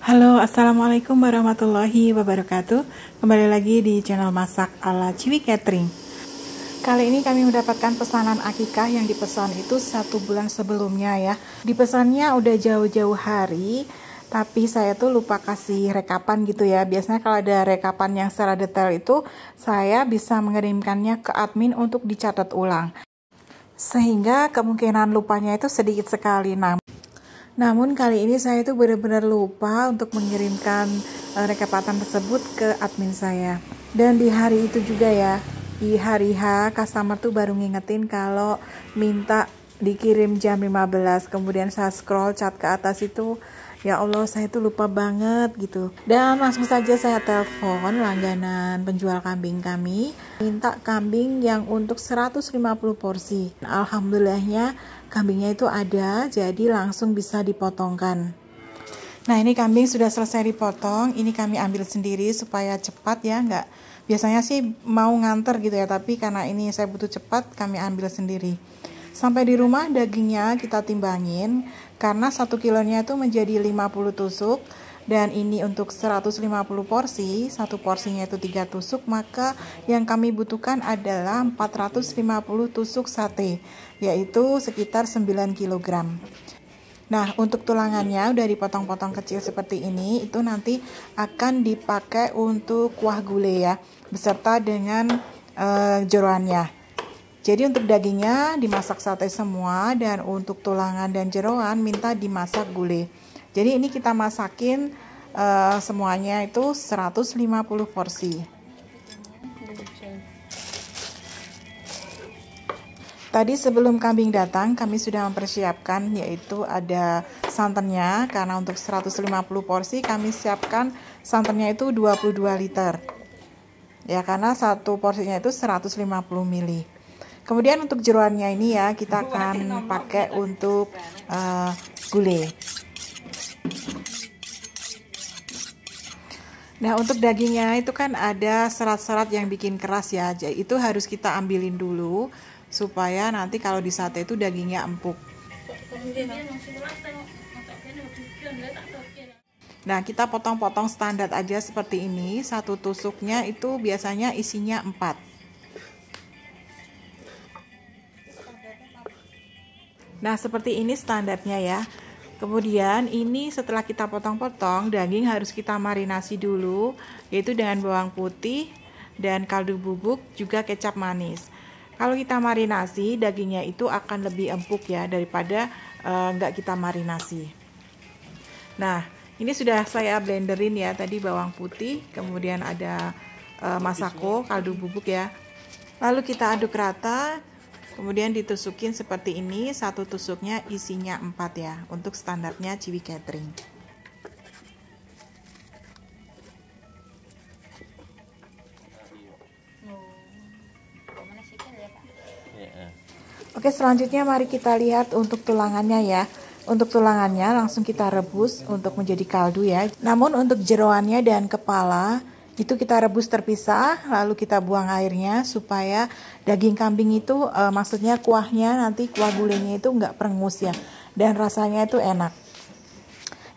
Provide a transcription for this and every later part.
Halo, assalamualaikum warahmatullahi wabarakatuh. Kembali lagi di channel masak ala Ciwi Catering. Kali ini kami mendapatkan pesanan akikah yang dipesan itu 1 bulan sebelumnya ya. Dipesannya udah jauh-jauh hari, tapi saya tuh lupa kasih rekapan gitu ya. Biasanya kalau ada rekapan yang secara detail itu, saya bisa mengirimkannya ke admin untuk dicatat ulang. Sehingga kemungkinan lupanya itu sedikit sekali. Namun kali ini saya itu benar-benar lupa untuk mengirimkan rekapatan tersebut ke admin saya. Dan di hari itu juga ya, di hari H, customer tuh baru ngingetin kalau minta dikirim jam 15. Kemudian saya scroll chat ke atas itu, ya Allah saya itu lupa banget gitu. Dan langsung saja saya telepon langganan penjual kambing kami, minta kambing yang untuk 150 porsi. Alhamdulillahnya kambingnya itu ada, jadi langsung bisa dipotongkan. Nah, ini kambing sudah selesai dipotong. Ini kami ambil sendiri supaya cepat ya, nggak biasanya sih mau nganter gitu ya, tapi karena ini saya butuh cepat, kami ambil sendiri. Sampai di rumah dagingnya kita timbangin, karena 1 kilonya itu menjadi 50 tusuk, dan ini untuk 150 porsi, satu porsinya itu 3 tusuk, maka yang kami butuhkan adalah 450 tusuk sate, yaitu sekitar 9 kg. Nah, untuk tulangannya udah dipotong-potong kecil seperti ini, itu nanti akan dipakai untuk kuah gulai ya, beserta dengan jeroannya. Jadi untuk dagingnya dimasak sate semua, dan untuk tulangan dan jeroan minta dimasak gulai. Jadi ini kita masakin semuanya itu 150 porsi. Tadi sebelum kambing datang kami sudah mempersiapkan, yaitu ada santannya, karena untuk 150 porsi kami siapkan santannya itu 22 liter. Ya, karena satu porsinya itu 150 ml. Kemudian untuk jeroannya ini ya, kita akan pakai untuk gulai. Nah, untuk dagingnya itu kan ada serat-serat yang bikin keras ya, jadi itu harus kita ambilin dulu supaya nanti kalau di sate itu dagingnya empuk. Nah, kita potong-potong standar aja seperti ini. Satu tusuknya itu biasanya isinya 4. Nah, seperti ini standarnya ya. Kemudian ini setelah kita potong-potong, daging harus kita marinasi dulu, yaitu dengan bawang putih dan kaldu bubuk, juga kecap manis. Kalau kita marinasi, dagingnya itu akan lebih empuk ya daripada nggak kita marinasi. Nah, ini sudah saya blenderin ya, tadi bawang putih, kemudian ada masako, kaldu bubuk ya. Lalu kita aduk rata. Kemudian ditusukin seperti ini, satu tusuknya isinya 4 ya, untuk standarnya Ciwi Catering. Oke, selanjutnya mari kita lihat untuk tulangannya ya. Untuk tulangannya langsung kita rebus untuk menjadi kaldu ya. Namun untuk jeroannya dan kepala itu kita rebus terpisah, lalu kita buang airnya supaya daging kambing itu maksudnya kuahnya nanti kuah gulainya itu nggak perengus ya, dan rasanya itu enak.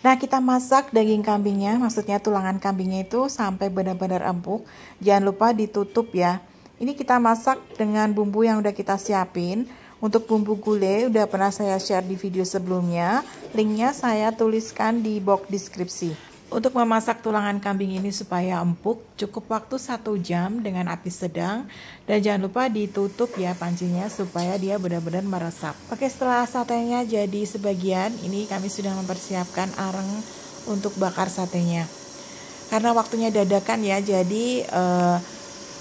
Nah, kita masak daging kambingnya, maksudnya tulangan kambingnya itu sampai benar-benar empuk. Jangan lupa ditutup ya. Ini kita masak dengan bumbu yang udah kita siapin. Untuk bumbu gulai udah pernah saya share di video sebelumnya, linknya saya tuliskan di box deskripsi. Untuk memasak tulangan kambing ini supaya empuk, cukup waktu 1 jam dengan api sedang, dan jangan lupa ditutup ya pancinya supaya dia benar-benar meresap. Oke, setelah satenya jadi sebagian, ini kami sudah mempersiapkan areng untuk bakar satenya. Karena waktunya dadakan ya, jadi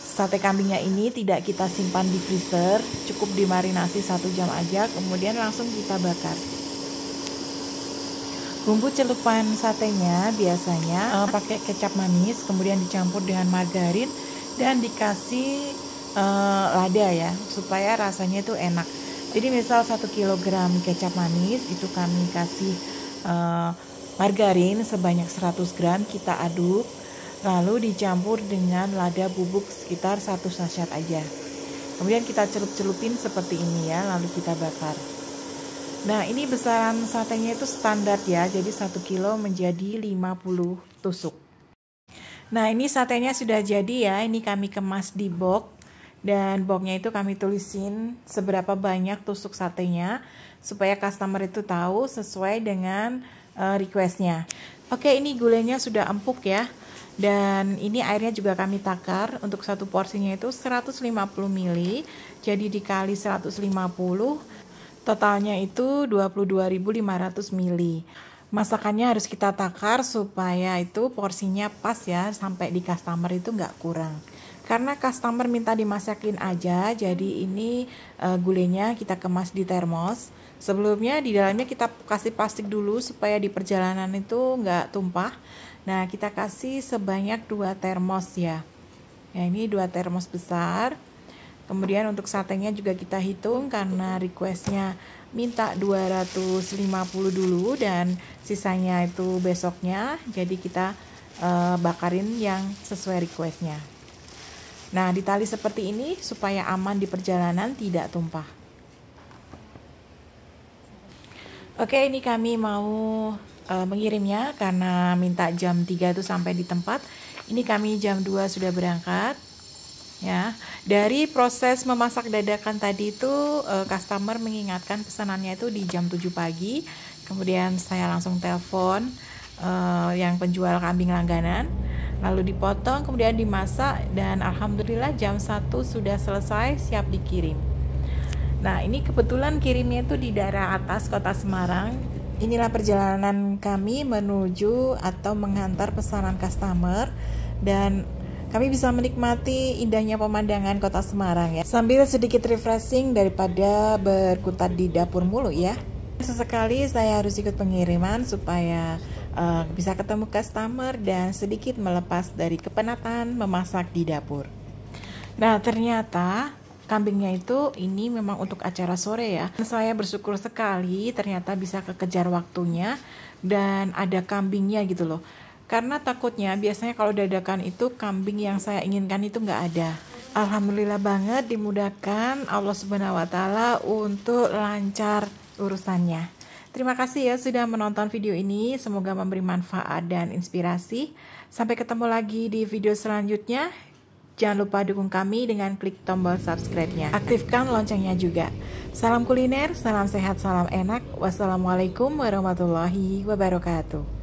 sate kambingnya ini tidak kita simpan di freezer, cukup dimarinasi 1 jam aja, kemudian langsung kita bakar. Bumbu celupan satenya biasanya pakai kecap manis, kemudian dicampur dengan margarin dan dikasih lada ya, supaya rasanya itu enak. Jadi misal 1 kg kecap manis itu kami kasih margarin sebanyak 100 gram, kita aduk, lalu dicampur dengan lada bubuk sekitar 1 sachet aja. Kemudian kita celup-celupin seperti ini ya, lalu kita bakar. Nah, ini besaran satenya itu standar ya, jadi 1 kilo menjadi 50 tusuk. Nah, ini satenya sudah jadi ya, ini kami kemas di box. Dan boxnya itu kami tulisin seberapa banyak tusuk satenya, supaya customer itu tahu sesuai dengan requestnya. Oke, ini gulanya sudah empuk ya. Dan ini airnya juga kami takar. Untuk satu porsinya itu 150 ml, jadi dikali 150, totalnya itu 22.500 ml. Masakannya harus kita takar supaya itu porsinya pas ya, sampai di customer itu nggak kurang. Karena customer minta dimasakin aja, jadi ini gulenya kita kemas di termos. Sebelumnya di dalamnya kita kasih plastik dulu supaya di perjalanan itu nggak tumpah. Nah, kita kasih sebanyak 2 termos ya. Ya, ini 2 termos besar. Kemudian untuk satenya juga kita hitung karena requestnya minta 250 dulu dan sisanya itu besoknya. Jadi kita bakarin yang sesuai requestnya. Nah, ditali seperti ini supaya aman di perjalanan, tidak tumpah. Oke, ini kami mau mengirimnya karena minta jam 3 itu sampai di tempat. Ini kami jam 2 sudah berangkat. Ya, dari proses memasak dadakan tadi itu customer mengingatkan pesanannya itu di jam 7 pagi. Kemudian saya langsung telepon yang penjual kambing langganan. Lalu dipotong, kemudian dimasak dan alhamdulillah jam 1 sudah selesai, siap dikirim. Nah, ini kebetulan kirimnya itu di daerah atas Kota Semarang. Inilah perjalanan kami menuju atau menghantar pesanan customer, dan kami bisa menikmati indahnya pemandangan Kota Semarang ya, sambil sedikit refreshing daripada berkutat di dapur mulu ya. Sesekali saya harus ikut pengiriman supaya bisa ketemu customer dan sedikit melepas dari kepenatan memasak di dapur. Nah, ternyata kambingnya itu ini memang untuk acara sore ya. Saya bersyukur sekali ternyata bisa kekejar waktunya dan ada kambingnya gitu loh. Karena takutnya biasanya kalau dadakan itu kambing yang saya inginkan itu nggak ada. Alhamdulillah banget dimudahkan Allah Subhanahu wa taala untuk lancar urusannya. Terima kasih ya sudah menonton video ini. Semoga memberi manfaat dan inspirasi. Sampai ketemu lagi di video selanjutnya. Jangan lupa dukung kami dengan klik tombol subscribe-nya. Aktifkan loncengnya juga. Salam kuliner, salam sehat, salam enak. Wassalamualaikum warahmatullahi wabarakatuh.